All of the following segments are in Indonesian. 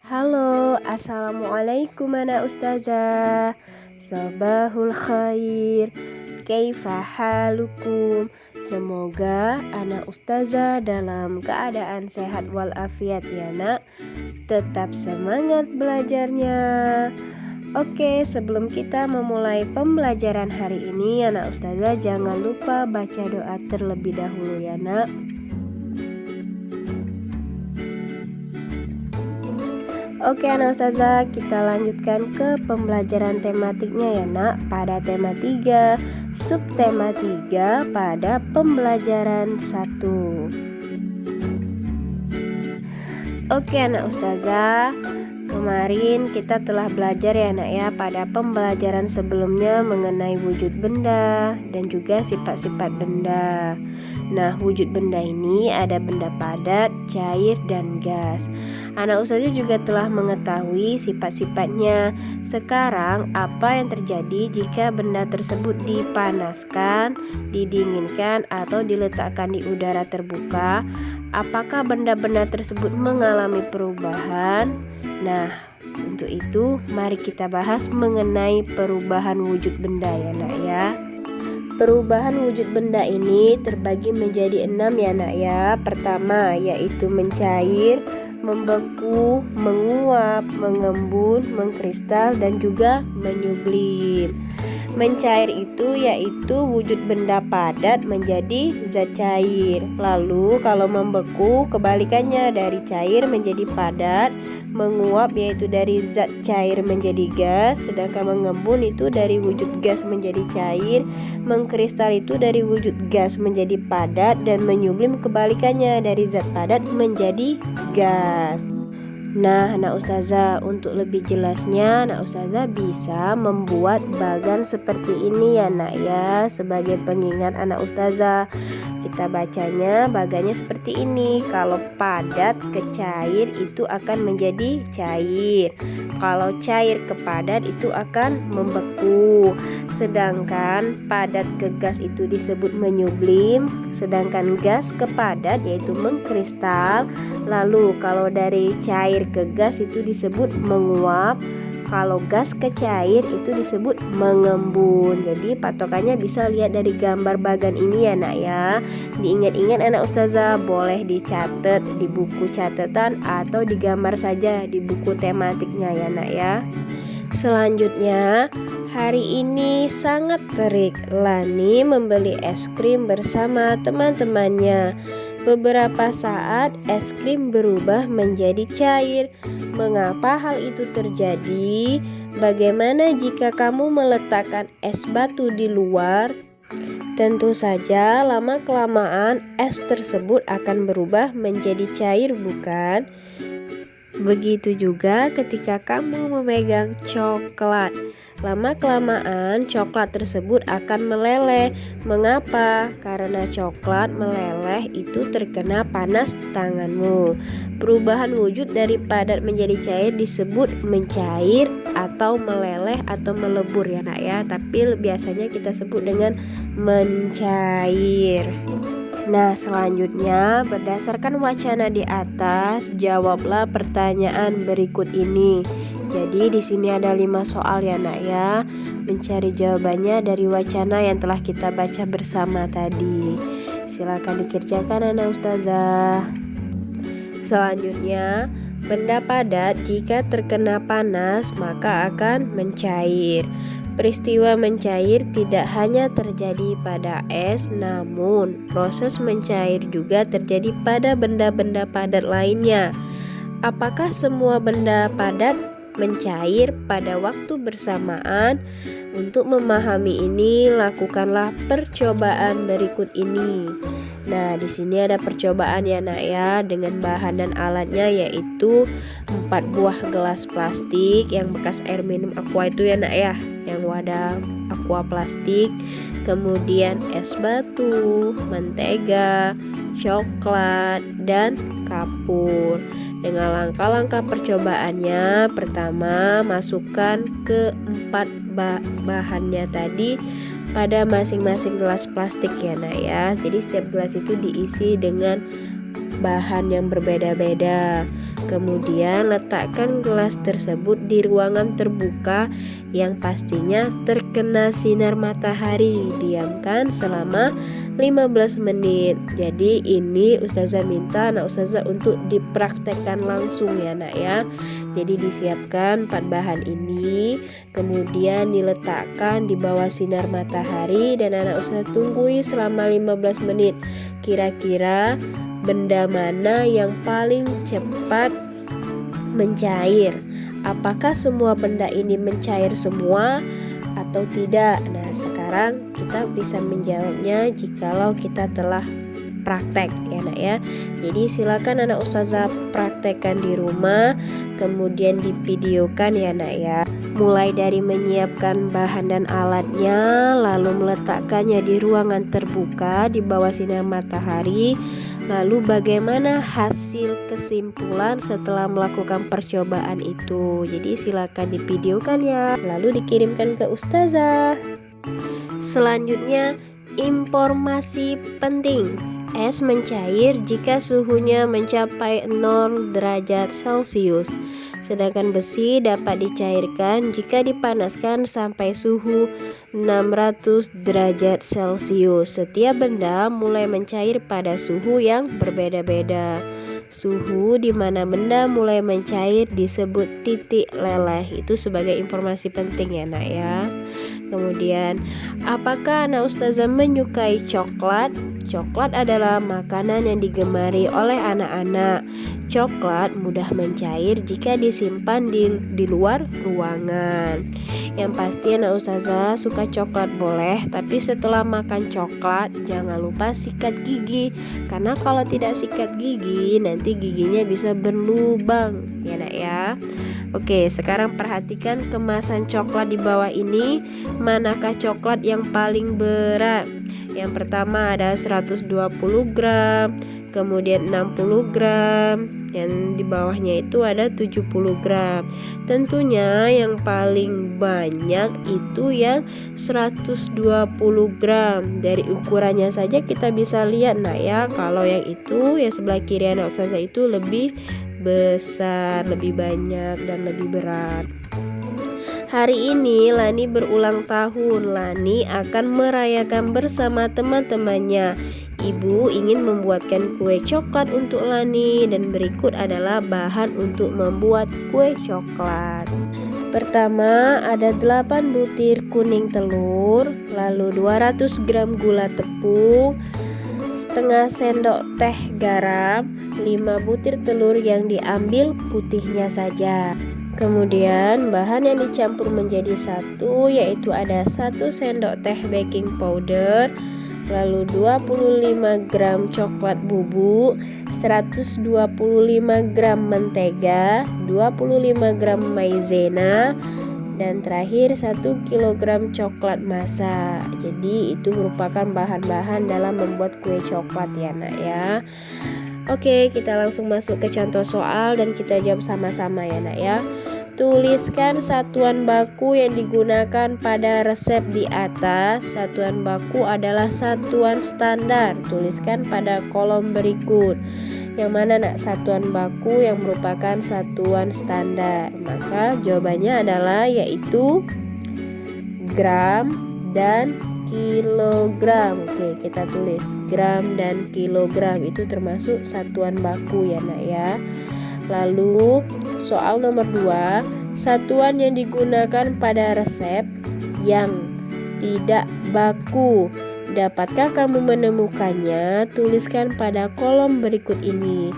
Halo, assalamualaikum anak ustazah. Sabahul khair. Kaifa halukum? Semoga anak ustazah dalam keadaan sehat walafiat ya nak. Tetap semangat belajarnya. Oke, sebelum kita memulai pembelajaran hari ini, anak ustazah jangan lupa baca doa terlebih dahulu ya nak. Oke anak ustazah, kita lanjutkan ke pembelajaran tematiknya ya nak. Pada tema 3, subtema 3 pada pembelajaran 1. Oke anak ustazah, kemarin kita telah belajar ya nak ya pada pembelajaran sebelumnya mengenai wujud benda dan juga sifat-sifat benda. Nah, wujud benda ini ada benda padat, cair, dan gas. Anak ustazah juga telah mengetahui sifat-sifatnya. Sekarang apa yang terjadi jika benda tersebut dipanaskan, didinginkan, atau diletakkan di udara terbuka? Apakah benda-benda tersebut mengalami perubahan? Nah, untuk itu mari kita bahas mengenai perubahan wujud benda ya nak ya. Perubahan wujud benda ini terbagi menjadi 6 ya nak ya. Pertama yaitu mencair, membeku, menguap, mengembun, mengkristal, dan juga menyublim. Mencair itu yaitu wujud benda padat menjadi zat cair. Lalu kalau membeku kebalikannya, dari cair menjadi padat. Menguap yaitu dari zat cair menjadi gas, sedangkan mengembun itu dari wujud gas menjadi cair. Mengkristal itu dari wujud gas menjadi padat, dan menyublim kebalikannya, dari zat padat menjadi gas. Nah anak ustazah, untuk lebih jelasnya anak ustazah bisa membuat bagan seperti ini ya nak ya, sebagai pengingat anak ustazah. Kita bacanya bagannya seperti ini. Kalau padat ke cair itu akan menjadi cair. Kalau cair ke padat itu akan membeku. Sedangkan padat ke gas itu disebut menyublim. Sedangkan gas ke padat yaitu mengkristal. Lalu kalau dari cair ke gas itu disebut menguap. Kalau gas ke cair itu disebut mengembun. Jadi patokannya bisa lihat dari gambar bagan ini ya nak ya. Diingat-ingat anak ustazah, boleh dicatat di buku catatan atau digambar saja di buku tematiknya ya nak ya. Selanjutnya, hari ini sangat terik. Lani membeli es krim bersama teman-temannya. Beberapa saat es krim berubah menjadi cair. Mengapa hal itu terjadi? Bagaimana jika kamu meletakkan es batu di luar? Tentu saja lama-kelamaan es tersebut akan berubah menjadi cair, bukan? Begitu juga ketika kamu memegang coklat. Lama-kelamaan coklat tersebut akan meleleh. Mengapa? Karena coklat meleleh itu terkena panas tanganmu. Perubahan wujud dari padat menjadi cair disebut mencair atau meleleh atau melebur ya nak ya. Tapi biasanya kita sebut dengan mencair. Nah, selanjutnya berdasarkan wacana di atas, jawablah pertanyaan berikut ini. Jadi di sini ada 5 soal ya nak ya. Mencari jawabannya dari wacana yang telah kita baca bersama tadi. Silakan dikerjakan anak ustazah. Selanjutnya, benda padat jika terkena panas maka akan mencair. Peristiwa mencair tidak hanya terjadi pada es, namun proses mencair juga terjadi pada benda-benda padat lainnya. Apakah semua benda padat mencair pada waktu bersamaan? Untuk memahami ini, lakukanlah percobaan berikut ini. Nah, di sini ada percobaan ya nak ya, dengan bahan dan alatnya yaitu 4 buah gelas plastik yang bekas air minum aqua itu ya nak ya, yang wadah aqua plastik, kemudian es batu, mentega, coklat, dan kapur. Dengan langkah-langkah percobaannya, pertama masukkan ke 4 bahannya tadi pada masing-masing gelas plastik ya nak ya. Jadi setiap gelas itu diisi dengan bahan yang berbeda-beda. Kemudian letakkan gelas tersebut di ruangan terbuka yang pastinya terkena sinar matahari. Diamkan selama 15 menit. Jadi ini Ustazah minta anak Ustazah untuk dipraktekkan langsung ya nak ya. Jadi disiapkan 4 bahan ini, kemudian diletakkan di bawah sinar matahari dan anak Ustazah tunggui selama 15 menit. Kira-kira benda mana yang paling cepat mencair? Apakah semua benda ini mencair semua atau tidak? Nah, sekarang kita bisa menjawabnya jikalau kita telah praktek ya nak ya. Jadi silakan anak Ustazah praktekkan di rumah, kemudian divideokan ya nak ya. Mulai dari menyiapkan bahan dan alatnya, lalu meletakkannya di ruangan terbuka di bawah sinar matahari. Lalu bagaimana hasil kesimpulan setelah melakukan percobaan itu? Jadi silakan divideokan ya, lalu dikirimkan ke Ustazah. Selanjutnya, informasi penting. Es mencair jika suhunya mencapai 0 derajat Celcius. Sedangkan besi dapat dicairkan jika dipanaskan sampai suhu 600 derajat Celcius. Setiap benda mulai mencair pada suhu yang berbeda-beda. Suhu di mana benda mulai mencair disebut titik leleh. Itu sebagai informasi penting ya nak ya. Kemudian, apakah anak Ustazah menyukai coklat? Coklat adalah makanan yang digemari oleh anak-anak. Coklat mudah mencair jika disimpan di luar ruangan. Yang pasti anak Ustazah suka coklat boleh, tapi setelah makan coklat jangan lupa sikat gigi. Karena kalau tidak sikat gigi, nanti giginya bisa berlubang ya nak ya. Oke, sekarang perhatikan kemasan coklat di bawah ini. Manakah coklat yang paling berat? Yang pertama ada 120 gram, kemudian 60 gram, yang di bawahnya itu ada 70 gram. Tentunya yang paling banyak itu yang 120 gram. Dari ukurannya saja kita bisa lihat nah ya, kalau yang itu yang sebelah kiri anak Ustazah itu lebih besar, lebih banyak dan lebih berat. Hari ini Lani berulang tahun. Lani akan merayakan bersama teman-temannya. Ibu ingin membuatkan kue coklat untuk Lani dan berikut adalah bahan untuk membuat kue coklat. Pertama ada 8 butir kuning telur, lalu 200 gram gula tepung, setengah sendok teh garam, 5 butir telur yang diambil putihnya saja. Kemudian bahan yang dicampur menjadi satu yaitu ada 1 sendok teh baking powder, lalu 25 gram coklat bubuk, 125 gram mentega, 25 gram maizena, dan terakhir 1 kg coklat masa. Jadi itu merupakan bahan-bahan dalam membuat kue coklat ya nak ya. Oke, kita langsung masuk ke contoh soal dan kita jawab sama-sama ya nak ya. Tuliskan satuan baku yang digunakan pada resep di atas. Satuan baku adalah satuan standar. Tuliskan pada kolom berikut. Yang mana nak satuan baku yang merupakan satuan standar? Maka jawabannya adalah yaitu gram dan kilogram. Oke, kita tulis gram dan kilogram itu termasuk satuan baku ya nak ya. Lalu soal nomor 2, satuan yang digunakan pada resep yang tidak baku. Dapatkah kamu menemukannya? Tuliskan pada kolom berikut ini.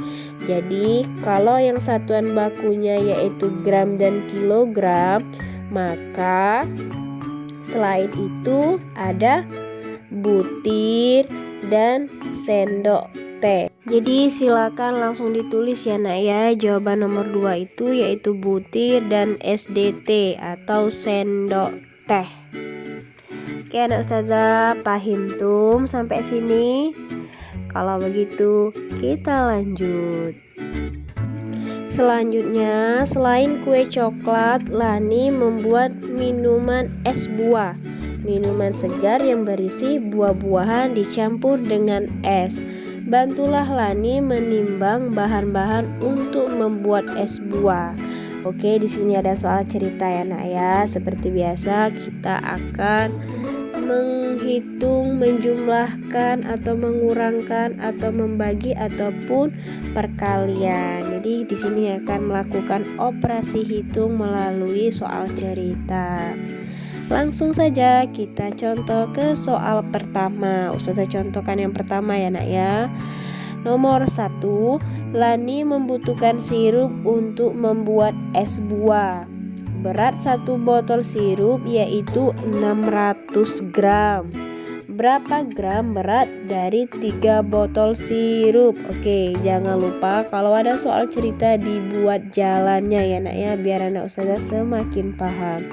Jadi kalau yang satuan bakunya yaitu gram dan kilogram, maka selain itu ada butir dan sendok teh. Jadi silakan langsung ditulis ya nak ya. Jawaban nomor 2 itu yaitu butir dan SDT atau sendok teh. Oke anak Ustazah, paham tum sampai sini? Kalau begitu kita lanjut. Selanjutnya, selain kue coklat, Lani membuat minuman es buah. Minuman segar yang berisi buah-buahan dicampur dengan es. bantulah Lani menimbang bahan-bahan untuk membuat es buah. Oke, di sini ada soal cerita ya nak ya. Seperti biasa kita akan menghitung, menjumlahkan atau mengurangkan atau membagi ataupun perkalian. Jadi di sini akan melakukan operasi hitung melalui soal cerita. Langsung saja kita contoh ke soal pertama. Ustazah contohkan yang pertama ya nak ya. Nomor 1, Lani membutuhkan sirup untuk membuat es buah. Berat 1 botol sirup yaitu 600 gram. Berapa gram berat dari 3 botol sirup? Oke, jangan lupa kalau ada soal cerita dibuat jalannya ya nak ya, biar anak ustazah semakin paham.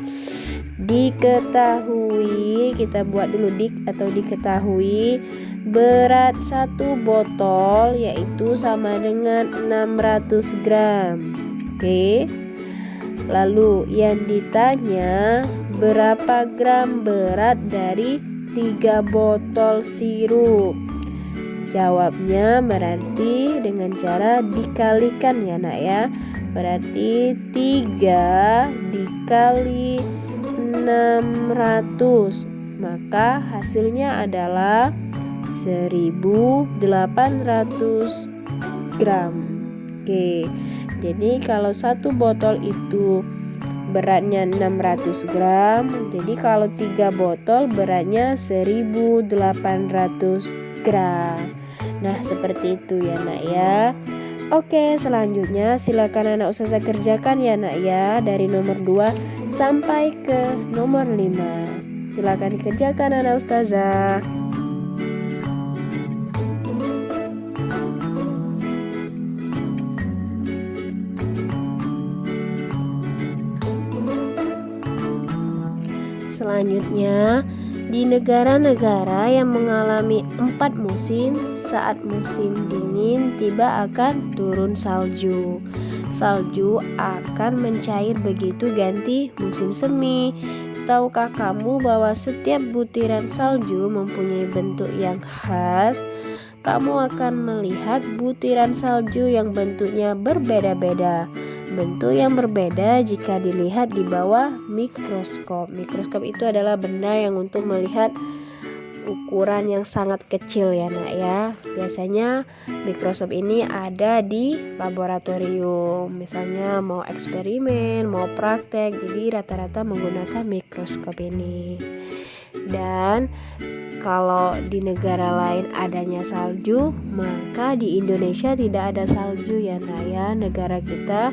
Diketahui, kita buat dulu diketahui berat 1 botol yaitu sama dengan 600 gram. Oke. Lalu yang ditanya berapa gram berat dari 3 botol sirup? Jawabnya berarti dengan cara dikalikan ya nak ya. Berarti 3 dikali 600, maka hasilnya adalah 1800 gram. Oke, jadi kalau 1 botol itu beratnya 600 gram, jadi kalau 3 botol beratnya 1800 gram. Nah seperti itu ya nak ya. Oke, selanjutnya silakan anak ustazah kerjakan ya nak ya, dari nomor 2 sampai ke nomor 5. Silakan dikerjakan anak ustazah. Selanjutnya, di negara-negara yang mengalami 4 musim, saat musim dingin tiba akan turun salju. Salju akan mencair begitu ganti musim semi. Tahukah kamu bahwa setiap butiran salju mempunyai bentuk yang khas? Kamu akan melihat butiran salju yang bentuknya berbeda-beda. Bentuk yang berbeda jika dilihat di bawah mikroskop. Mikroskop itu adalah benda yang untuk melihat ukuran yang sangat kecil ya nak ya. Biasanya mikroskop ini ada di laboratorium, misalnya mau eksperimen, mau praktek, jadi rata-rata menggunakan mikroskop ini. Dan kalau di negara lain adanya salju, maka di Indonesia tidak ada salju ya nak ya. Negara kita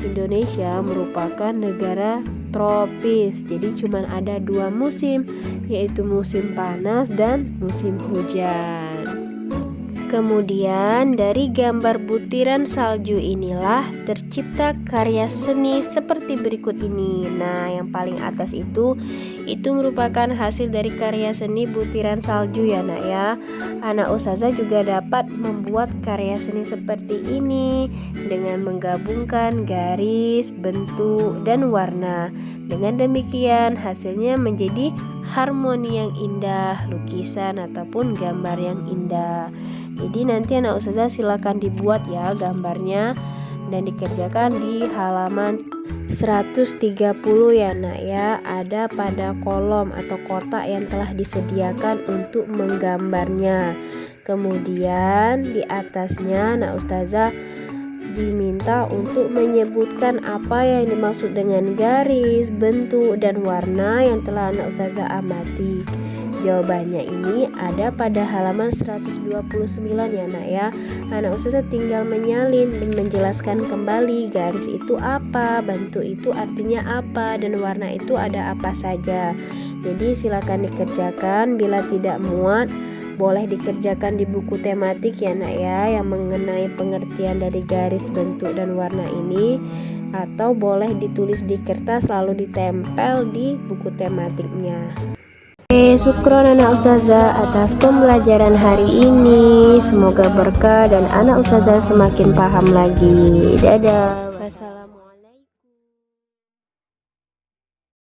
Indonesia merupakan negara tropis, jadi cuma ada 2 musim, yaitu musim panas dan musim hujan. Kemudian dari gambar butiran salju inilah tercipta karya seni seperti berikut ini. Nah, yang paling atas itu merupakan hasil dari karya seni butiran salju ya nak ya. Anak ustazah juga dapat membuat karya seni seperti ini dengan menggabungkan garis, bentuk, dan warna. Dengan demikian hasilnya menjadi harmoni yang indah, lukisan ataupun gambar yang indah. Jadi nanti anak ustazah silakan dibuat ya gambarnya dan dikerjakan di halaman 130 ya nak ya. Ada pada kolom atau kotak yang telah disediakan untuk menggambarnya. Kemudian di atasnya anak ustazah diminta untuk menyebutkan apa yang dimaksud dengan garis, bentuk, dan warna yang telah anak ustazah amati. Jawabannya ini ada pada halaman 129 ya nak ya. Anak ustazah tinggal menyalin dan menjelaskan kembali garis itu apa, bentuk itu artinya apa, dan warna itu ada apa saja. Jadi silakan dikerjakan. Bila tidak muat boleh dikerjakan di buku tematik ya nak ya, yang mengenai pengertian dari garis, bentuk, dan warna ini, atau boleh ditulis di kertas lalu ditempel di buku tematiknya. Oke, syukron anak ustazah atas pembelajaran hari ini. Semoga berkah dan anak ustazah semakin paham lagi. Dadah. Wassalamualaikum.